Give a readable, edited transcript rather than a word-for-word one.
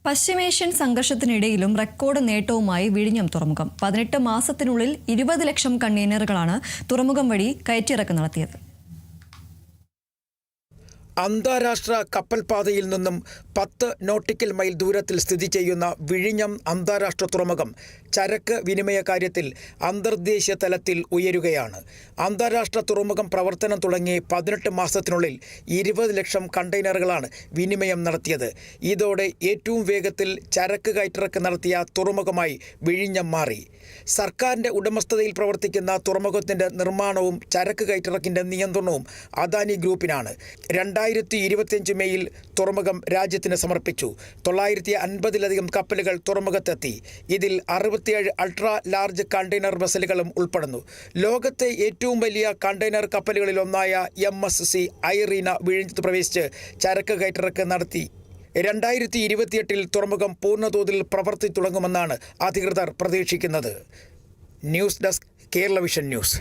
പശ്ചിമേഷ്യൻ സംഘർഷത്തിനിടയിലും റെക്കോർഡ് നേട്ടവുമായി വിഴിഞ്ഞം തുറമുഖം 18 മാസത്തിനുള്ളിൽ 20 ലക്ഷം കണ്ടെയ്നറുകളാണ് തുറമുഖം വഴി കയറ്റിറക്ക് നടത്തിയത്. അന്താരാഷ്ട്ര കപ്പൽപാതയിൽ നിന്നും 10 നോട്ടിക്കൽ മൈൽ ദൂരത്തിൽ സ്ഥിതി ചെയ്യുന്ന വിഴിഞ്ഞം അന്താരാഷ്ട്ര തുറമുഖം ചരക്ക് വിനിമയ കാര്യത്തിൽ അന്തർദേശീയ തലത്തിൽ ഉയരുകയാണ്. അന്താരാഷ്ട്ര തുറമുഖം പ്രവർത്തനം തുടങ്ങി 18 മാസത്തിനുള്ളിൽ 20 ലക്ഷം കണ്ടെയ്നറുകളാണ് വിനിമയം നടത്തിയത്. ഇതോടെ ഏറ്റവും വേഗത്തിൽ ചരക്ക് കയറ്റിറക്ക് നടത്തിയ തുറമുഖമായി വിഴിഞ്ഞം മാറി. സർക്കാരിൻ്റെ ഉടമസ്ഥതയിൽ പ്രവർത്തിക്കുന്ന തുറമുഖത്തിൻ്റെ നിർമ്മാണവും ചരക്ക് കയറ്റിറക്കിൻ്റെ നിയന്ത്രണവും അദാനി ഗ്രൂപ്പിനാണ്. 2025 മെയ്യിൽ തുറമുഖം രാജ്യത്തിന് സമർപ്പിച്ചു. 950-ലധികം കപ്പലുകൾ തുറമുഖത്തെത്തി. ഇതിൽ 67 അൾട്രാ ലാർജ് കണ്ടെയ്നർ വെസലുകളും ഉൾപ്പെടുന്നു. ലോകത്തെ ഏറ്റവും വലിയ കണ്ടെയ്നർ കപ്പലുകളിലൊന്നായ MSC ഐറീന വിഴിഞ്ഞത്ത് പ്രവേശിച്ച് ചരക്ക് കയറ്റിറക്ക് നടത്തി. 2028-ൽ തുറമുഖം പൂർണ്ണതോതിൽ പ്രവർത്തി തുടങ്ങുമെന്നാണ് അധികൃതർ പ്രതീക്ഷിക്കുന്നത്. News desk, Kerala vision news.